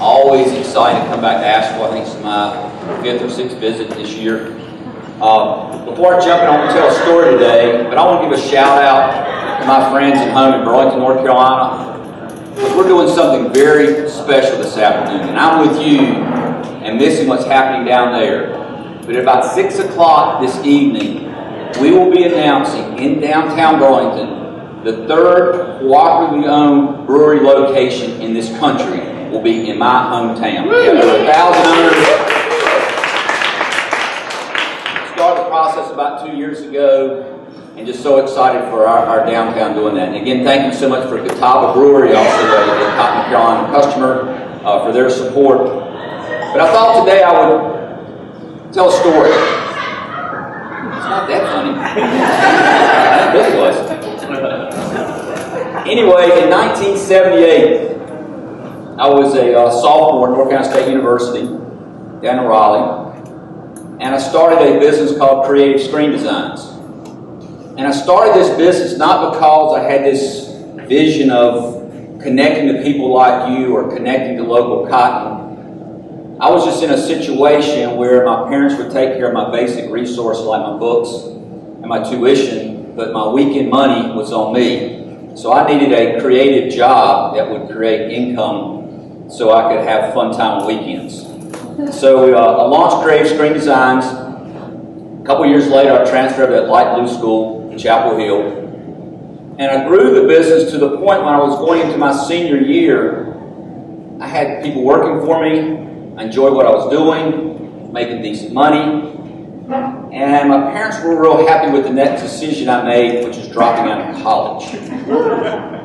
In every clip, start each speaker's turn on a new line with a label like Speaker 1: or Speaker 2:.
Speaker 1: Always excited to come back to Asheville. I think it's my 5th or 6th visit this year. Before I jump in, I want to tell a story today, but I want to give a shout out to my friends at home in Burlington, North Carolina, because we're doing something very special this afternoon. And I'm with you and missing what's happening down there. But at about 6 o'clock this evening, we will be announcing in downtown Burlington the 3rd cooperatively owned brewery location in this country will be in my hometown. We have over 1,000 owners. Started the process about 2 years ago, and just so excited for our downtown doing that. And again, thank you so much for Catawba Brewery, also a Cotton Carolina customer, for their support. But I thought today I would tell a story. It's not that funny. This was. Anyway, in 1978, I was a sophomore at North Carolina State University down in Raleigh, and I started a business called Creative Screen Designs. And I started this business not because I had this vision of connecting to people like you or connecting to local cotton. I was just in a situation where my parents would take care of my basic resources like my books and my tuition, but my weekend money was on me. So I needed a creative job that would create income so I could have fun time on weekends. So I launched Creative Screen Designs. A couple years later, I transferred to Light Blue School in Chapel Hill. And I grew the business to the point when I was going into my senior year, I had people working for me. I enjoyed what I was doing, making decent money. And my parents were real happy with the next decision I made, which was dropping out of college.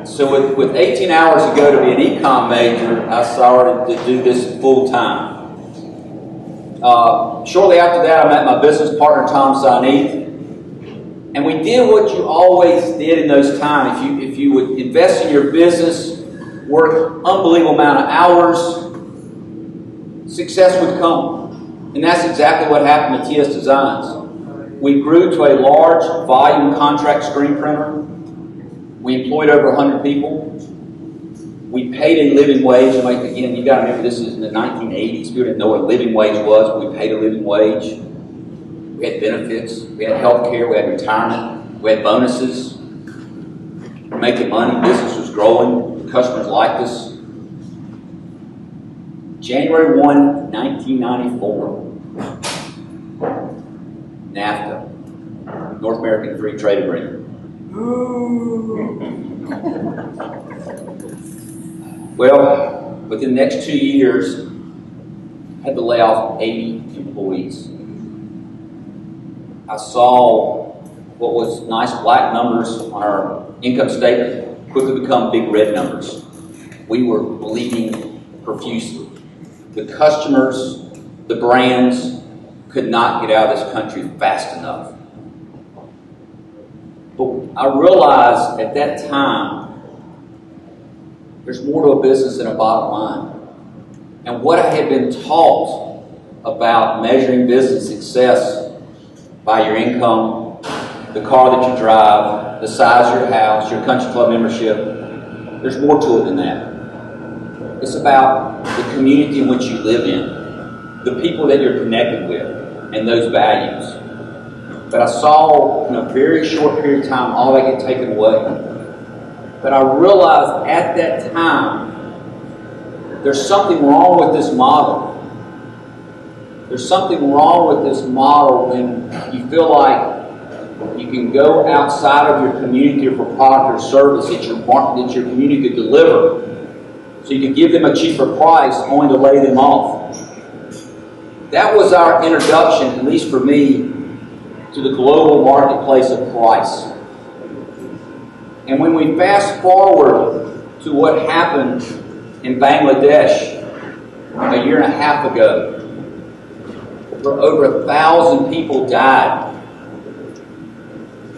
Speaker 1: So with 18 hours to go to be an econ major, I started to do this full time. Shortly after that, I met my business partner, Tom Sineath. And we did what you always did in those times. If you would invest in your business, work unbelievable amount of hours, success would come. And that's exactly what happened at TS Designs. We grew to a large volume contract screen printer. We employed over 100 people. We paid a living wage. Again, you got to remember this is in the 1980s. People didn't know what a living wage was, but we paid a living wage. We had benefits. We had health care. We had retirement. We had bonuses. We were making money. Business was growing. The customers liked us. January 1, 1994, NAFTA, North American Free Trade Agreement. Well, within the next 2 years, I had to lay off 80 employees. I saw what was nice black numbers on our income statement quickly become big red numbers. We were bleeding profusely. The customers, the brands could not get out of this country fast enough. But I realized at that time, there's more to a business than a bottom line. And what I had been taught about measuring business success by your income, the car that you drive, the size of your house, your country club membership, there's more to it than that. It's about the community in which you live in, the people that you're connected with, and those values. But I saw in a very short period of time all that get taken away. But I realized at that time there's something wrong with this model. There's something wrong with this model when you feel like you can go outside of your community for product or service that your community could deliver. So you could give them a cheaper price only to lay them off. That was our introduction, at least for me, to the global marketplace of price. And when we fast forward to what happened in Bangladesh a year and a half ago, where over 1,000 people died,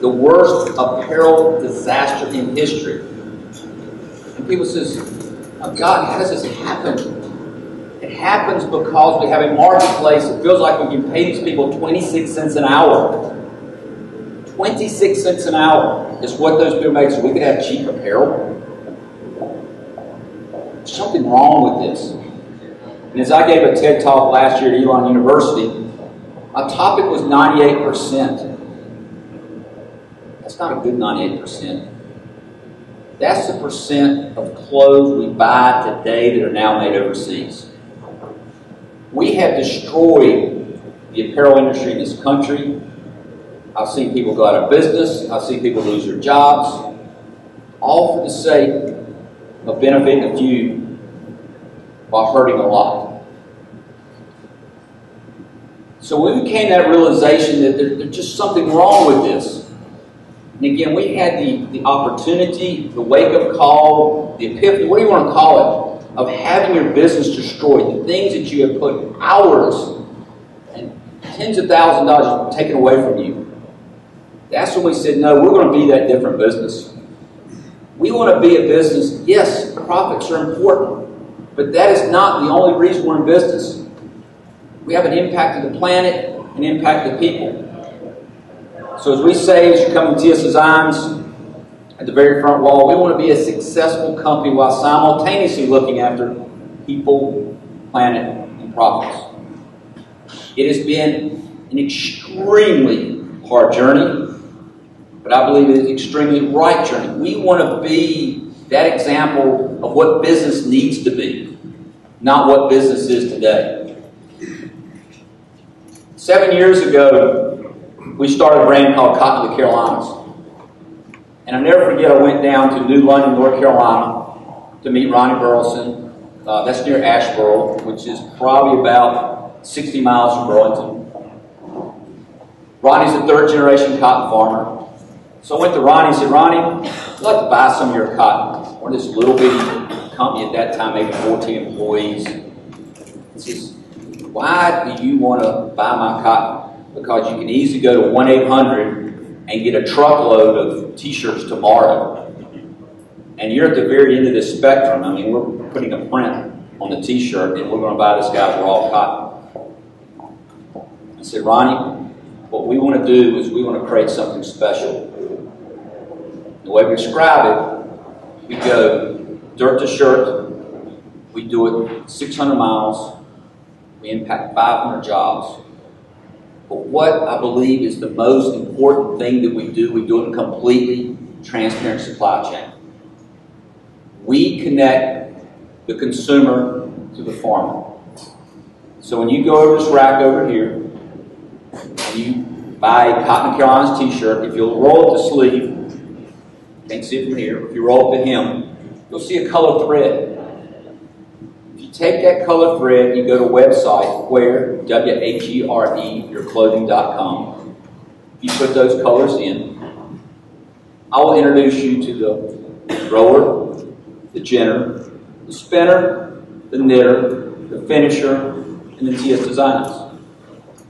Speaker 1: the worst apparel disaster in history. And people say, oh God, how does this happen? It happens because we have a marketplace that feels like we can pay these people 26 cents an hour. 26 cents an hour is what those people make so we could have cheap apparel. There's something wrong with this. And as I gave a TED Talk last year at Elon University, my topic was 98%. That's not a good 98%. That's the percent of clothes we buy today that are now made overseas. We have destroyed the apparel industry in this country. I've seen people go out of business. I've seen people lose their jobs, all for the sake of benefiting a few while hurting a lot. So we came to that realization that there's just something wrong with this. And again, we had the opportunity, the wake-up call, the epiphany, what do you want to call it, of having your business destroyed, the things that you have put hours and tens of thousands of dollars taken away from you. That's when we said, no, we're going to be that different business. We want to be a business, yes, profits are important, but that is not the only reason we're in business. We have an impact to the planet, an impact to people. So as we say, as you come into TS Designs, at the very front wall, we want to be a successful company while simultaneously looking after people, planet, and profits. It has been an extremely hard journey, but I believe it's an extremely right journey. We want to be that example of what business needs to be, not what business is today. 7 years ago, we started a brand called Cotton of the Carolinas. And I'll never forget, I went down to New London, North Carolina to meet Ronnie Burleson. That's near Asheboro, which is probably about 60 miles from Burlington. Ronnie's a third-generation cotton farmer. So I went to Ronnie and said, Ronnie, I'd like to buy some of your cotton. We're this little bitty company at that time, maybe 14 employees. He says, why do you want to buy my cotton? Because you can easily go to 1-800 and get a truckload of t-shirts tomorrow. And you're at the very end of the spectrum. I mean, we're putting a print on the t-shirt and we're going to buy this guy's raw cotton. I said, Ronnie, what we want to do is we want to create something special. The way we describe it, we go dirt to shirt, we do it 600 miles, we impact 500 jobs. But what I believe is the most important thing that we do it in a completely transparent supply chain. We connect the consumer to the farmer. So when you go over this rack over here, and you buy a Cotton Carolinas t-shirt, if you'll roll up the sleeve, can't see it from here, if you roll up the hem, you'll see a colored thread. If you take that colored thread, you go to a website where, W-H-E-R-E, yourclothing.com. You put those colors in. I will introduce you to the roller, the ginner, the spinner, the knitter, the finisher, and the TS Designers.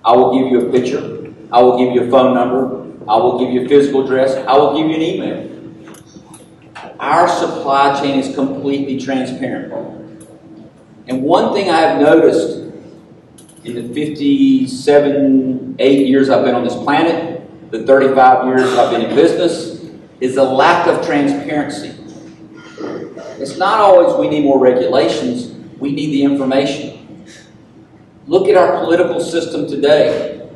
Speaker 1: I will give you a picture. I will give you a phone number. I will give you a physical address. I will give you an email. Our supply chain is completely transparent. And one thing I have noticed in the 57, 8 years I've been on this planet, the 35 years I've been in business, is a lack of transparency. It's not always we need more regulations, we need the information. Look at our political system today.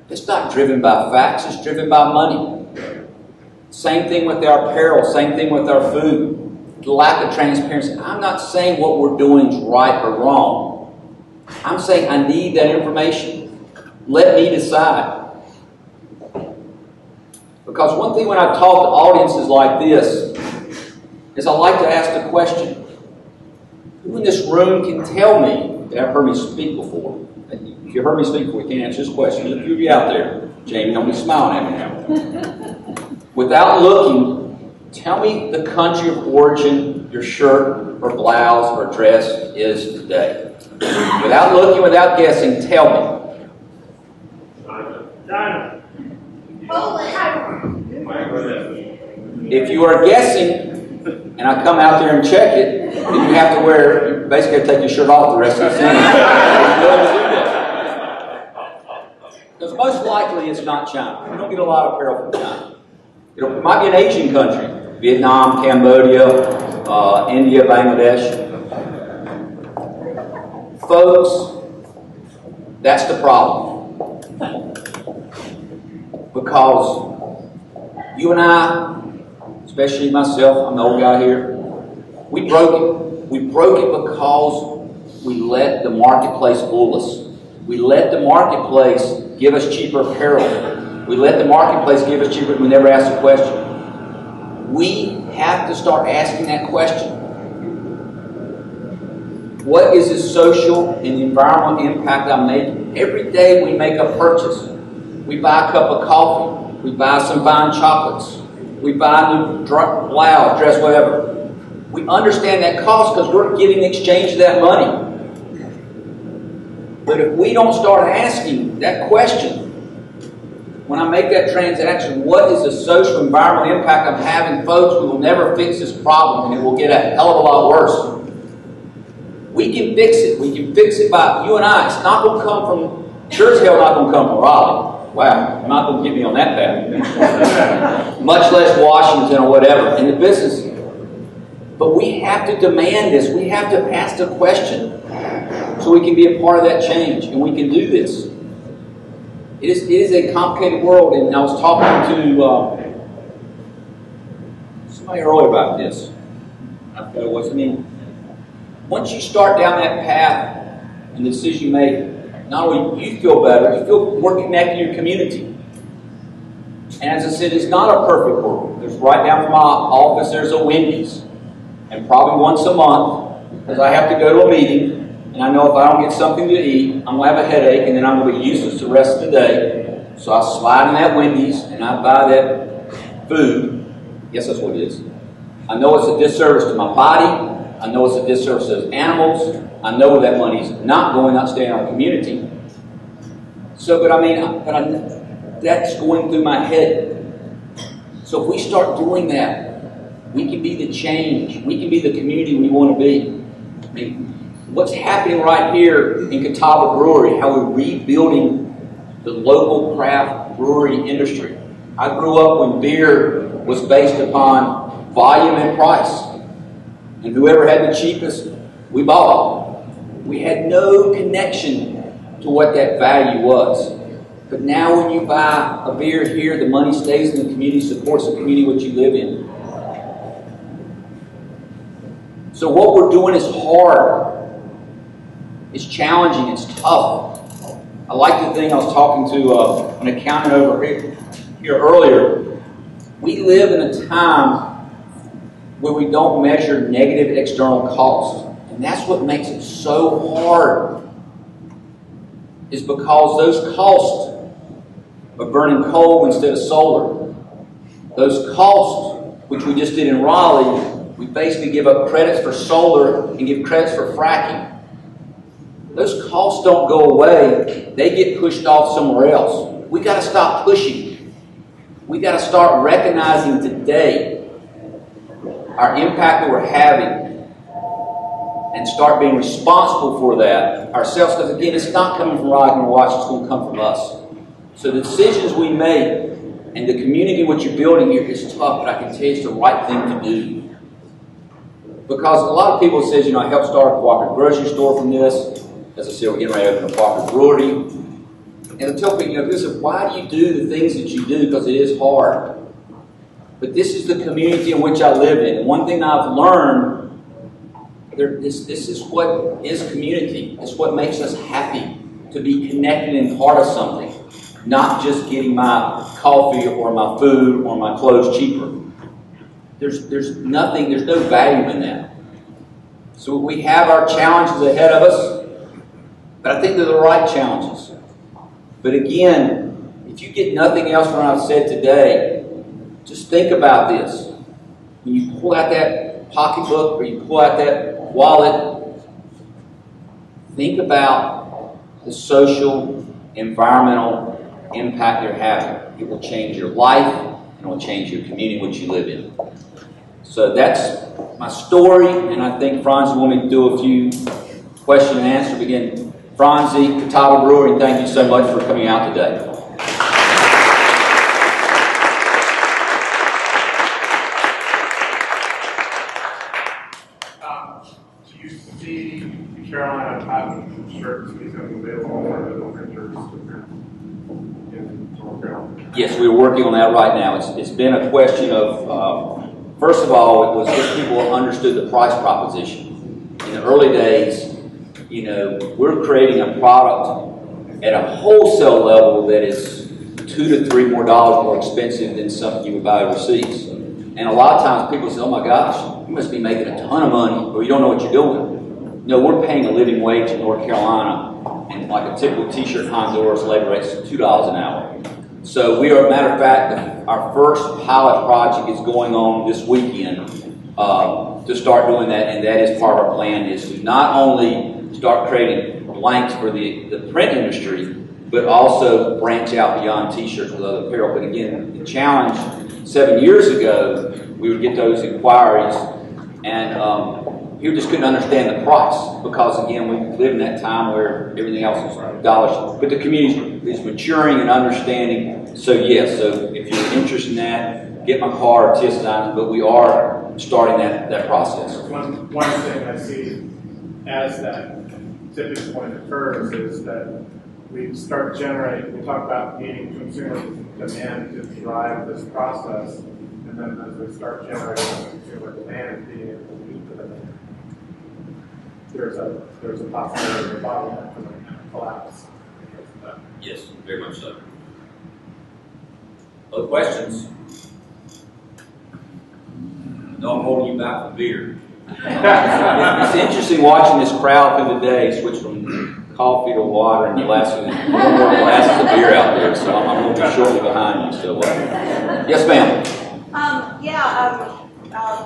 Speaker 1: It's not driven by facts, it's driven by money. Same thing with our apparel, same thing with our food. The lack of transparency. I'm not saying what we're doing is right or wrong. I'm saying I need that information. Let me decide. Because one thing when I talk to audiences like this is I like to ask the question, who in this room can tell me that I've heard me speak before? If you heard me speak before, you can't answer this question. There's a few of you out there. Jamie, don't be smiling at me now. Without looking, tell me the country of origin your shirt or blouse or dress is today. Without looking, without guessing, tell me.
Speaker 2: China.
Speaker 1: If you are guessing, and I come out there and check it, then you have to wear, you basically have to take your shirt off the rest of the season. Because most likely it's not China. We don't get a lot of apparel from China. It might be an Asian country. Vietnam, Cambodia, India, Bangladesh. Folks, that's the problem. Because you and I, especially myself, I'm the old guy here, we broke it. We broke it because we let the marketplace fool us. We let the marketplace give us cheaper apparel. We let the marketplace give us cheaper, we never asked a question. We have to start asking that question. What is the social and environmental impact I'm making? Every day we make a purchase. We buy a cup of coffee. We buy some fine chocolates. We buy a new blouse, dress, whatever. We understand that cost because we're getting exchange of that money. But if we don't start asking that question, when I make that transaction, what is the social environmental impact I'm having? Folks, we will never fix this problem, and it will get a hell of a lot worse. We can fix it. We can fix it by you and I. It's not going to come from, sure as hell not going to come from Raleigh. Wow, you're not going to get me on that path. Much less Washington or whatever in the business. But we have to demand this. We have to ask the question so we can be a part of that change, and we can do this. It is a complicated world, and I was talking to somebody earlier about this. I forgot what I mean. Once you start down that path and the decision you make, not only you feel better, you feel more connected to your community. And as I said, it's not a perfect world. There's right down from my office, there's a Wendy's. And probably once a month, because I have to go to a meeting, and I know if I don't get something to eat, I'm going to have a headache, and then I'm going to be useless the rest of the day. So I slide in that Wendy's, and I buy that food. Yes, that's what it is. I know it's a disservice to my body. I know it's a disservice to those animals. I know that money's not going, not staying in our community. So, that's going through my head. So if we start doing that, we can be the change. We can be the community we want to be. I mean, what's happening right here in Catawba Brewery, how we're rebuilding the local craft brewery industry. I grew up when beer was based upon volume and price. And whoever had the cheapest, we bought. We had no connection to what that value was. But now when you buy a beer here, the money stays in the community, supports the community which you live in. So what we're doing is hard. It's challenging. It's tough. I like the thing I was talking to an accountant over here earlier. We live in a time where we don't measure negative external costs. And that's what makes it so hard, is because those costs of burning coal instead of solar, those costs, which we just did in Raleigh, we basically give up credits for solar and give credits for fracking. Those costs don't go away. They get pushed off somewhere else. We got to stop pushing. We got to start recognizing today our impact that we're having and start being responsible for that ourselves. Because again, it's not coming from Raleigh and Washington, it's going to come from us. So the decisions we make and the community which you're building here is tough, but I can tell you it's the right thing to do. Because a lot of people say, I helped start a cooperative grocery store from this. As I said, we're getting ready to open a cooperative brewery. And I tell people, listen, why do you do the things that you do? Because it is hard. But this is the community in which I live in. And one thing I've learned, this is what is community. It's what makes us happy, to be connected and part of something. Not just getting my coffee or my food or my clothes cheaper. There's nothing, there's no value in that. So we have our challenges ahead of us, but I think they're the right challenges. But again, if you get nothing else from what I've said today, just think about this. When you pull out that pocketbook or you pull out that wallet, think about the social, environmental impact you're having. It will change your life, and it will change your community which you live in. So that's my story, and I think Franz will want me to do a few question and answer. Again, Franzi, Catawba Brewery, thank you so much for coming out today.
Speaker 2: Do you see Carolina cotton shirts becoming available for the printers to print in North Carolina?
Speaker 1: Yes, we're working on that right now. It's been a question of, first of all, it was just people understood the price proposition. In the early days, you know, we're creating a product at a wholesale level that is $2 to $3 more expensive than something you would buy overseas. And a lot of times people say, oh my gosh, you must be making a ton of money, or you don't know what you're doing. No, we're paying a living wage in North Carolina, and like a typical t-shirt Honduras labor rate is $2 an hour. So we are, matter of fact, our first pilot project is going on this weekend to start doing that, and that is part of our plan, is to not only start creating blanks for the print industry, but also branch out beyond t-shirts with other apparel. But again, the challenge 7 years ago, we would get those inquiries, and people just couldn't understand the price, because again, we live in that time where everything else is dollars. But the community is maturing and understanding. So yes, so if you're interested in that, get my card, TS Designs, but we are starting that process.
Speaker 2: One thing I see as that tipping point occurs is that we start generating, we talk about needing consumer demand to drive this process, and then as we start generating consumer demand and being able to meet the demand, there's a possibility of a bottleneck and collapse.
Speaker 1: Yes, very much so. Other questions? No, I'm holding you back for beer. It's interesting watching this crowd through the day switch from coffee to water and glasses, and more glasses of beer out there, so I'm going to be shortly behind you. So, yes, ma'am.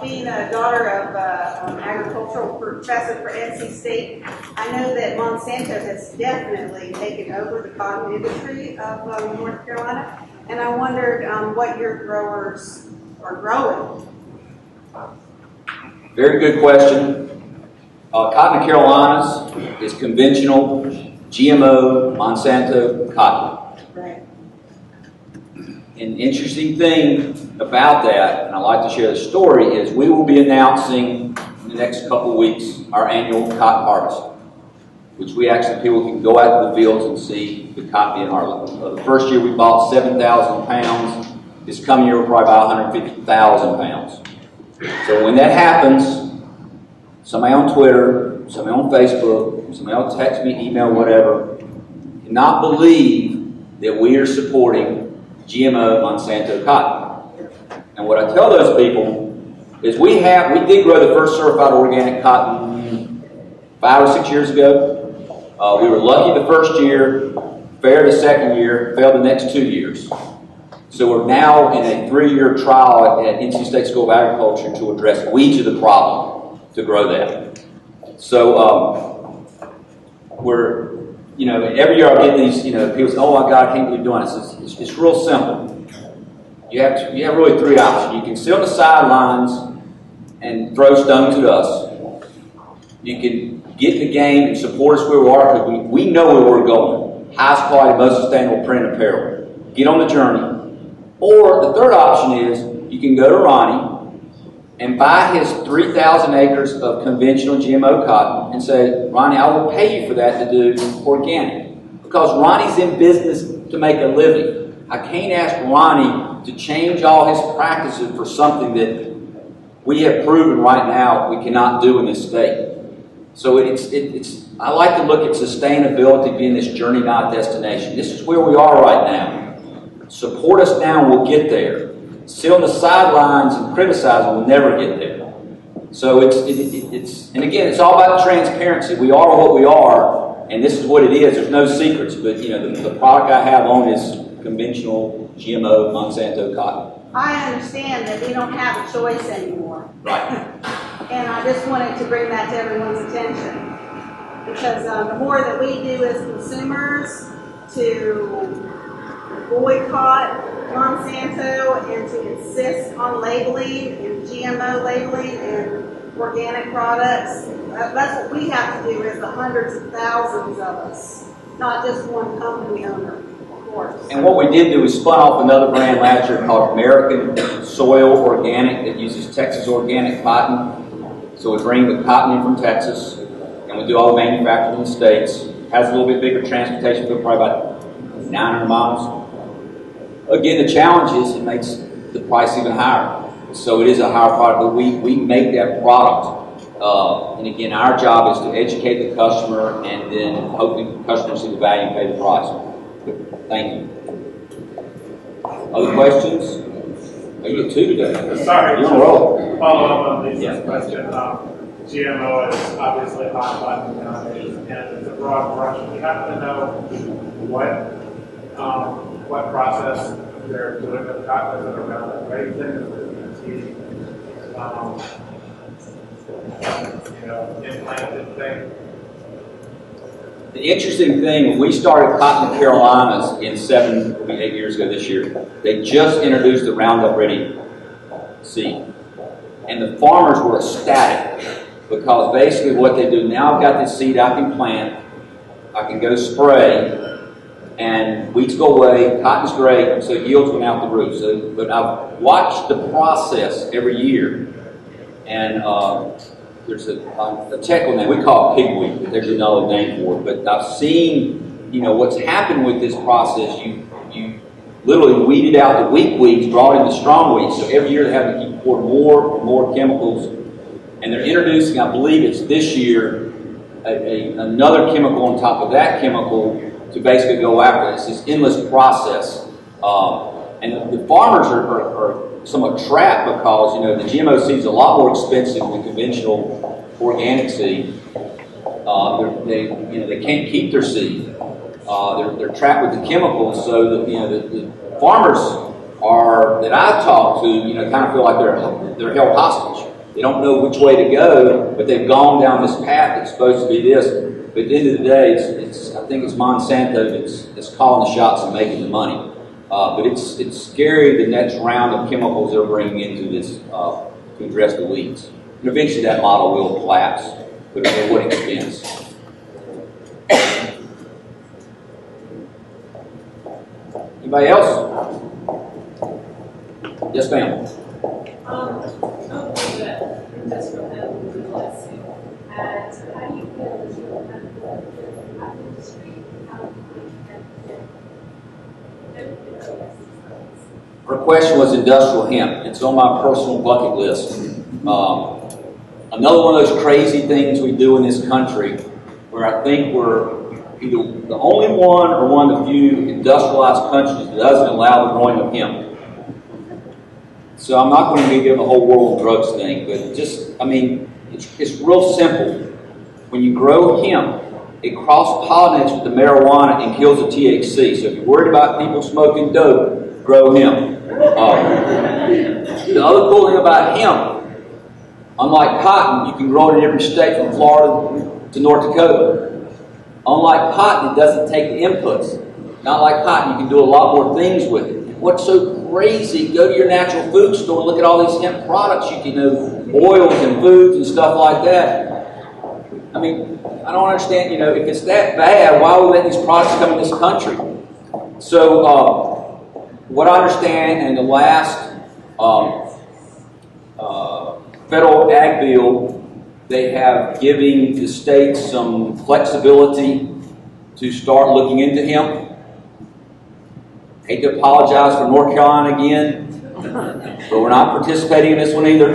Speaker 3: Being a daughter of an agricultural professor for NC State, I know that Monsanto has definitely taken over the cotton industry of North Carolina, and I wondered what your growers are growing.
Speaker 1: Very good question. Cotton Carolinas is conventional, GMO, Monsanto cotton.
Speaker 3: Right.
Speaker 1: An interesting thing about that, and I like to share the story, is we will be announcing in the next couple of weeks our annual cotton harvest, which people can go out to the fields and see the cotton being harvested. The first year we bought 7,000 pounds. This coming year we'll probably buy 150,000 pounds. So when that happens, somebody on Twitter, somebody on Facebook, somebody will text me, email, whatever, cannot believe that we are supporting GMO Monsanto cotton. And what I tell those people is we did grow the first certified organic cotton 5 or 6 years ago. We were lucky the first year, fair the second year, failed the next 2 years. So we're now in a 3-year trial at NC State School of Agriculture to address weeds of the problem to grow that. So every year I get these, people say, oh my God, I can't believe you're doing this. It's real simple. You have really 3 options. You can sit on the sidelines and throw stones at us. You can get in the game and support us where we are, because we know where we're going. Highest quality, most sustainable print apparel. Get on the journey. Or the third option is you can go to Ronnie and buy his 3,000 acres of conventional GMO cotton and say, Ronnie, I will pay you for that to do organic. Because Ronnie's in business to make a living. I can't ask Ronnie to change all his practices for something that we have proven right now we cannot do in this state. So I like to look at sustainability being this journey, not destination. This is where we are right now. Support us now and we'll get there. Sit on the sidelines and criticize and we'll never get there. So and again, it's all about transparency. We are what we are, and this is what it is. There's no secrets, but the product I have on is conventional GMO Monsanto cotton.
Speaker 3: I understand that we don't have a choice anymore.
Speaker 1: Right.
Speaker 3: And I just wanted to bring that to everyone's attention. Because the more that we do as consumers to boycott Monsanto and to insist on labeling and GMO labeling and organic products, that's what we have to do as the hundreds of thousands of us, not just one company owner, of course.
Speaker 1: And what we did do is spun off another brand last year called American Soil Organic that uses Texas organic cotton. So we bring the cotton in from Texas, and we do all the manufacturing in the States. Has a little bit bigger transportation footprint, probably about 900 miles. Again, the challenge is it makes the price even higher. So it is a higher product, but we make that product. And again, our job is to educate the customer, and then hopefully the customer see the value and pay the price. Thank you. Other questions? Oh, you get two today.
Speaker 2: Sorry,
Speaker 1: you're on a roll.
Speaker 2: Follow up on Lisa's question. GMO is obviously a hot button nowadays, and it's a broad brush. We happen to know what process they're doing with cotton. Is it around that raising? Is it implanted thing?
Speaker 1: The interesting thing, when we started cotton in the Carolinas in 8 years ago this year, they just introduced the Roundup Ready seed. And the farmers were ecstatic because basically what they do, now I've got this seed I can plant, I can go spray, and weeds go away, cotton's great, so yields went out the roof. So, but I've watched the process every year, and there's a technical name, we call it pigweed, but there's another name for it. But I've seen, what's happened with this process. You literally weeded out the weak weeds, brought in the strong weeds. So every year they have to keep pouring more and more chemicals, and they're introducing, I believe it's this year, another chemical on top of that chemical to basically go after it. It's this endless process, and the farmers are somewhat trapped because the GMO seed is a lot more expensive than conventional organic seed. They can't keep their seed. They're trapped with the chemicals. So the farmers that I talk to kind of feel like they're held hostage. They don't know which way to go, but they've gone down this path that's supposed to be this. But at the end of the day, I think it's Monsanto that's calling the shots and making the money. But it's scary the next round of chemicals they're bringing into this to address the weeds. And eventually that model will collapse, but at what expense? Anybody else? Yes, ma'am.
Speaker 4: Industrial hemp, let's see. And how do you feel as you have the industry?
Speaker 1: Her question was industrial hemp. It's on my personal bucket list. Another one of those crazy things we do in this country, where I think we're either the only one or one of the few industrialized countries that doesn't allow the growing of hemp. So I'm not going to give a whole world of drugs thing, but it's real simple. When you grow hemp, it cross-pollinates with the marijuana and kills the THC. So if you're worried about people smoking dope, grow hemp. The other cool thing about hemp, unlike cotton, you can grow it in every state from Florida to North Dakota. Unlike cotton, it doesn't take the inputs. Not like cotton, you can do a lot more things with it. What's so crazy, go to your natural food store, look at all these hemp products, you can do oils and foods and stuff like that. I don't understand, if it's that bad, why would we let these products come in this country? So, what I understand in the last federal ag bill, they have given the states some flexibility to start looking into hemp. Hate to apologize for North Carolina again, but we're not participating in this one either.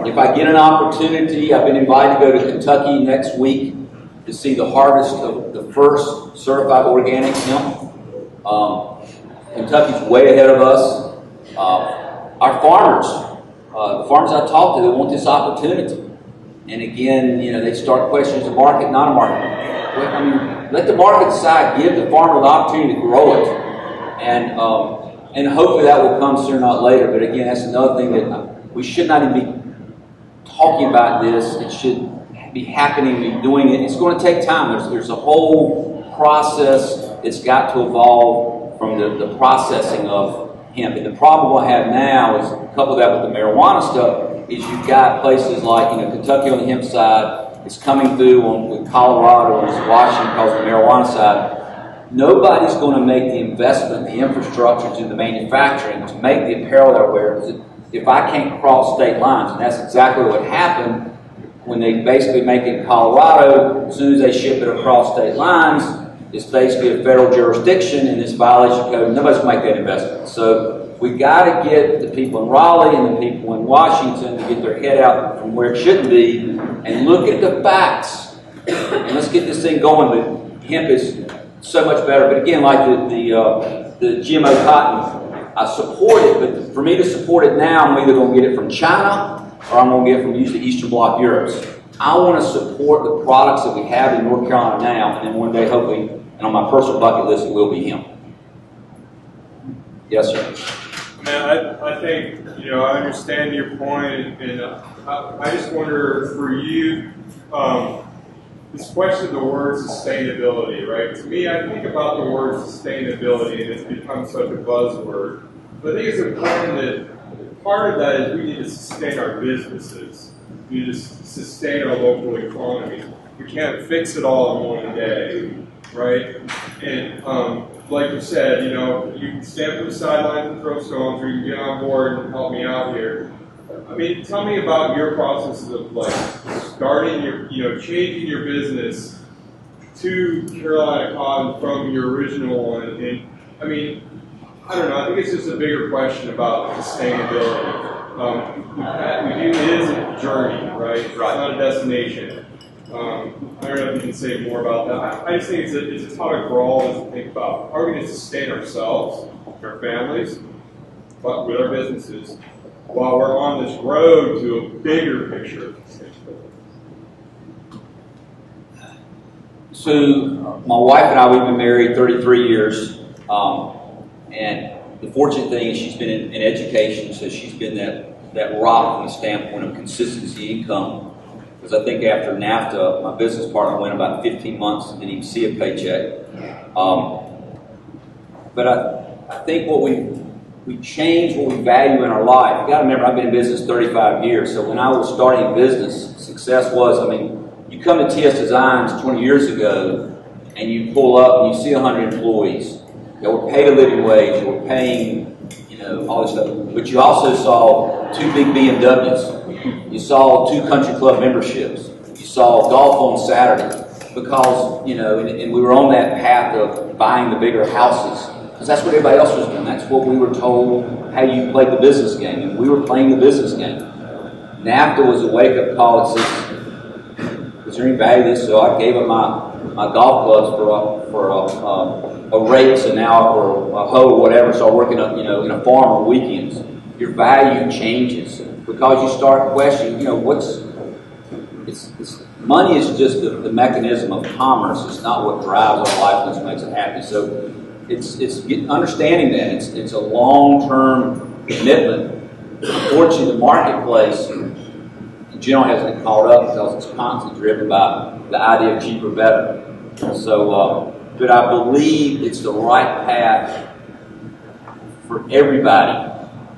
Speaker 1: If I get an opportunity, I've been invited to go to Kentucky next week to see the harvest of the first certified organic hemp. Kentucky's way ahead of us. Our farmers, the farmers I talk to, they want this opportunity. And again, they start questioning the market, not a market. Let the market decide. Give the farmer the opportunity to grow it, and hopefully that will come sooner, not later. But again, that's another thing that we should not even be talking about this. It should be happening, be doing it. It's going to take time. There's a whole process that's got to evolve from the processing of hemp. And the problem we'll have now is, couple that with the marijuana stuff, is you've got places like Kentucky on the hemp side. It's coming through with Colorado and Washington because of the marijuana side. Nobody's going to make the investment, the infrastructure, to the manufacturing to make the apparel they're wearing. If I can't cross state lines, and that's exactly what happened when they basically make it in Colorado, as soon as they ship it across state lines, it's basically a federal jurisdiction and it's violation code. Nobody's going to make that investment. So we got to get the people in Raleigh and the people in Washington to get their head out from where it shouldn't be and look at the facts. And let's get this thing going. But hemp is so much better. But again, like the GMO cotton, I support it, but for me to support it now, I'm either going to get it from China or I'm going to get it from usually Eastern Bloc Europe. I want to support the products that we have in North Carolina now, and then one day, hopefully, and on my personal bucket list, it will be hemp. Yes, sir.
Speaker 5: Man, I think, I understand your point, and I just wonder for you, this question of the word sustainability, right? To me, I think about the word sustainability, and it's become such a buzzword. But I think it's important that part of that is we need to sustain our businesses. We need to sustain our local economy. We can't fix it all in one day, right? And like you said, you can stand from the sidelines and throw stones, or you can get on board and help me out here. I mean, tell me about your processes of like starting your, changing your business to Carolina Cotton from your original one. And I mean, I don't know. I think it's just a bigger question about sustainability. It is a journey, right? It's not a destination. I don't know if you can say more about that. I just think it's a topic for all of us to think about. How are we going to sustain ourselves, our families, but with our businesses, while we're on this road to a bigger picture?
Speaker 1: So, my wife and I, we've been married 33 years, and the fortunate thing is she's been in education, so she's been that rock from the standpoint of consistency income. Because I think after NAFTA, my business partner went about 15 months and didn't even see a paycheck. But I think what we change what we value in our life. You got to remember, I've been in business 35 years, so when I was starting a business, success was, you come to TS Designs 20 years ago, and you pull up and you see 100 employees that were paid a living wage, that were paying, all this stuff. But you also saw 2 big BMWs. You saw 2 country club memberships. You saw golf on Saturday because, and we were on that path of buying the bigger houses because that's what everybody else was doing. That's what we were told how you played the business game, and we were playing the business game. NAFTA was a wake-up call that says, is there any value to this? So I gave up my golf clubs for a race, and now for a hoe or whatever. So I work in a farm on weekends. Your value changes because you start questioning. Money is just the mechanism of commerce. It's not what drives our life and makes it happy. So it's understanding that it's a long-term commitment. Unfortunately, the marketplace in general hasn't caught up because it's constantly driven by the idea of cheaper, better. So. But I believe it's the right path for everybody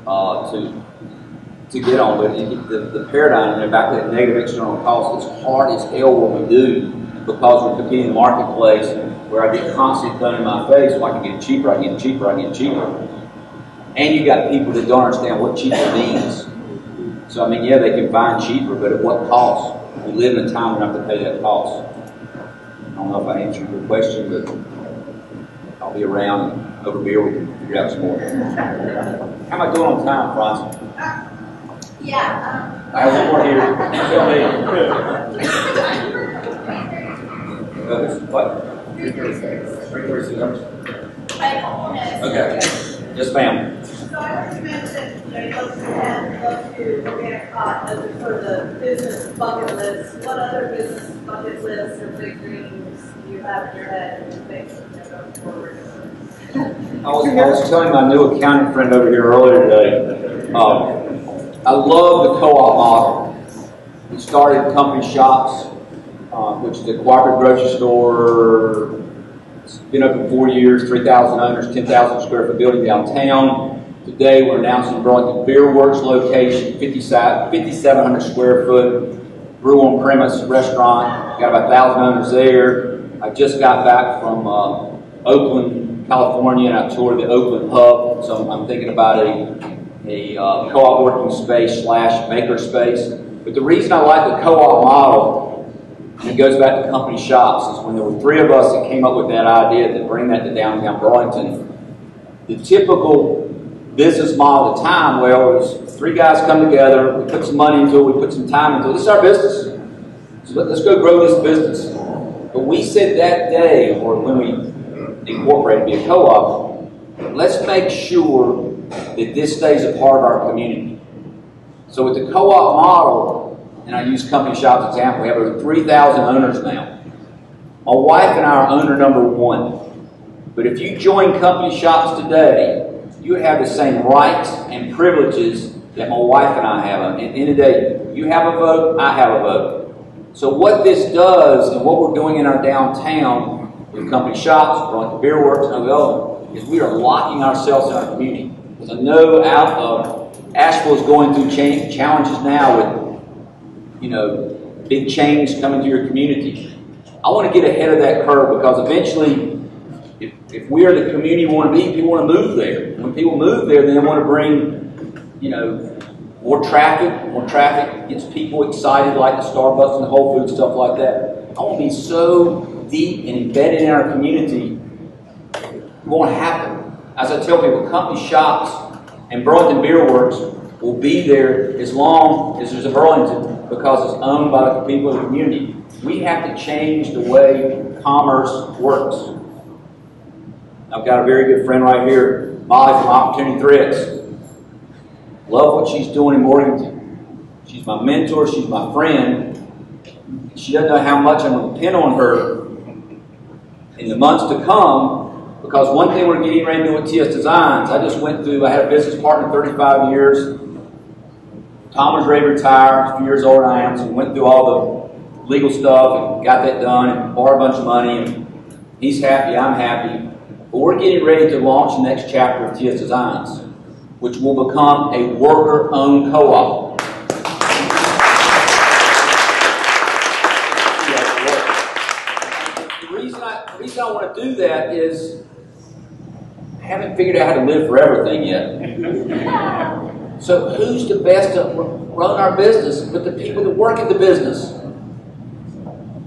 Speaker 1: to get on. But the paradigm, back to that negative external cost, it's hard as hell what we do because we're competing in the marketplace where I get constantly thrown in my face, well, I can get cheaper, I can get cheaper, I can get cheaper. And you got people that don't understand what cheaper means. So, yeah, they can find cheaper, but at what cost? We live in a time we don't have to pay that cost. I don't know if I answered your question, but I'll be around and over beer we can figure out some more. How am I doing on time, Franz?
Speaker 4: Yeah.
Speaker 1: I have one more here. Tell me. What? 336. 336. Okay. Yes, ma'am.
Speaker 3: So I heard you mention, those two organic cotton, those are sort of the business bucket list. What other business bucket lists or big dreams do you have in your head and you think going forward?
Speaker 1: I was telling my new accounting friend over here earlier today, I love the co-op model. We started company shops, which is a cooperative grocery store. It's been open 4 years, 3,000 owners, 10,000 square foot building downtown. Today we're announcing Burlington Beer Works location, 5,700 square foot brew on premise restaurant. Got about 1,000 owners there. I just got back from Oakland, California, and I toured the Oakland hub. So I'm thinking about a co-op working space / maker space. But the reason I like the co-op model, and it goes back to company shops, is when there were 3 of us that came up with that idea to bring that to downtown Burlington. The typical business model at the time, well, it was 3 guys come together, we put some money into it, we put some time into it. This is our business. So let's go grow this business. But we said that day, or when we incorporated to be a co-op, let's make sure that this stays a part of our community. So with the co-op model, and I use company shops as an example, we have over 3,000 owners now. My wife and I are owner number 1. But if you join company shops today, you would have the same rights and privileges that my wife and I have. At the end of the day, you have a vote, I have a vote. So what this does, and what we're doing in our downtown with company shops, Burlington Beer Works, and other, is we are locking ourselves in our community. Because I know Asheville is going through challenges now with, big change coming to your community. I want to get ahead of that curve because eventually, if we are the community we want to be, people want to move there. And when people move there, then they want to bring, more traffic gets people excited, like the Starbucks and the Whole Foods, stuff like that. I want to be so deep and embedded in our community. It won't happen. As I tell people, company shops and Burlington Beer Works will be there as long as there's a Burlington because it's owned by the people of the community. We have to change the way commerce works. I've got a very good friend right here, Molly from Opportunity Threads. Love what she's doing in Morganton. She's my mentor, she's my friend. She doesn't know how much I'm going to depend on her in the months to come, because one thing we're getting ready to do with TS Designs, I had a business partner 35 years. Tom was ready to retire, a few years older than I am, so we went through all the legal stuff and got that done and borrowed a bunch of money. And he's happy, I'm happy. But we're getting ready to launch the next chapter of TS Designs, which will become a worker-owned co-op. The reason I want to do that is I haven't figured out how to live for everything yet. So who's the best to run our business but the people that work at the business?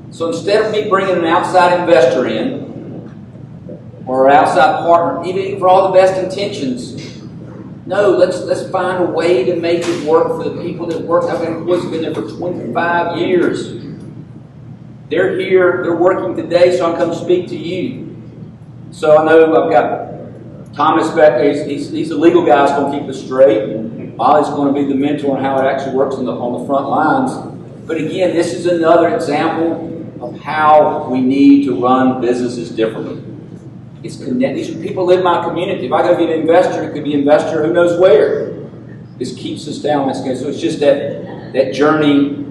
Speaker 1: So instead of me bringing an outside investor in, or an outside partner, even for all the best intentions, no, let's find a way to make it work for the people that work. I've got employees who've been there for 25 years. They're here, they're working today, so I'm coming to speak to you. So I know I've got Thomas back there, he's the legal guy who's going to keep us straight. And Molly's going to be the mentor on how it actually works on the front lines. But again, this is another example of how we need to run businesses differently. It's connect. These are people who live in my community. If I go get an investor, it could be an investor who knows where. This keeps us down this game. So it's just that journey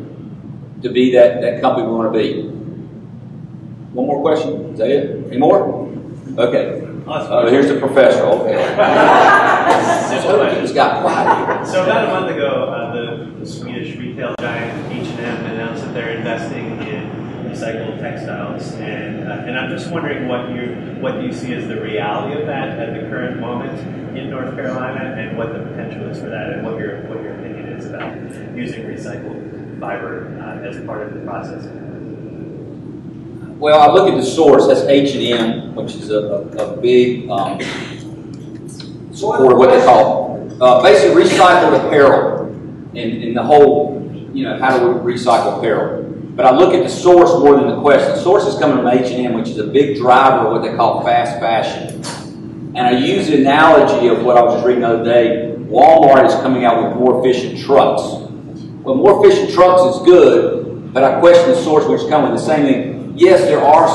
Speaker 1: to be that company we want to be. One more question? Is that it? Any more? Okay. Here's the professor. Okay. It's got quiet.
Speaker 6: So about a month ago, the Swedish retail giant H&M announced that they're investing in recycled textiles, and I'm just wondering what you see as the reality of that at the current moment in North Carolina, and what the potential is for that, and what your opinion is about using recycled fiber as part of the process.
Speaker 1: Well, I look at the source. That's H&M, which is a big supporter of what they call basically recycled apparel, and the whole, how do we recycle apparel? But I look at the source more than the question. The source is coming from H&M, which is a big driver of what they call fast fashion. And I use the analogy of what I was just reading the other day. Walmart is coming out with more efficient trucks. Well, more efficient trucks is good, but I question the source which is coming. The same thing. Yes, there are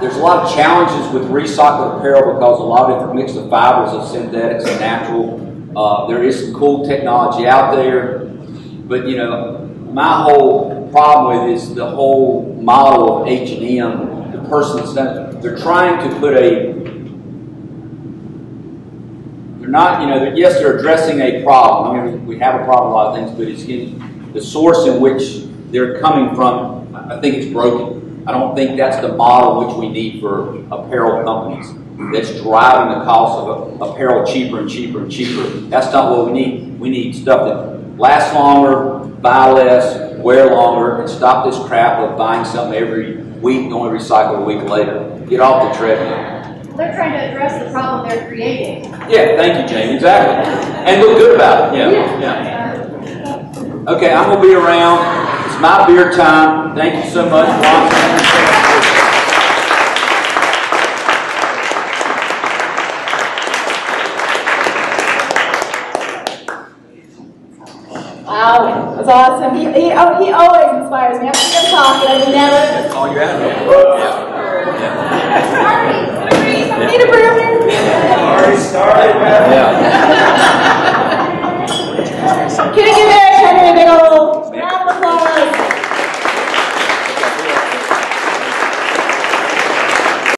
Speaker 1: there's a lot of challenges with recycled apparel because a lot of different mix of fibers of synthetics and natural. There is some cool technology out there, but my whole problem with is the whole model of H&M. The person that's done, they're trying to put they're not, yes, they're addressing a problem. I mean, we have a problem with a lot of things, but it's getting the source in which they're coming from. I think it's broken. I don't think that's the model which we need for apparel companies. That's driving the cost of apparel cheaper and cheaper and cheaper. That's not what we need. We need stuff that lasts longer, buy less, wear longer, and stop this crap of buying something every week and only recycle a week later. Get off the treadmill.
Speaker 4: They're trying to address the problem they're creating.
Speaker 1: Yeah, thank you, Jamie. Exactly. And look good about it. Yeah. Okay, I'm going to be around. It's my beer time. Thank you so much, Ron.
Speaker 7: Wow, that's awesome. He always inspires me. I think I'm talking. I never.
Speaker 1: Call you out.
Speaker 7: Need a beer.
Speaker 2: Already started, man.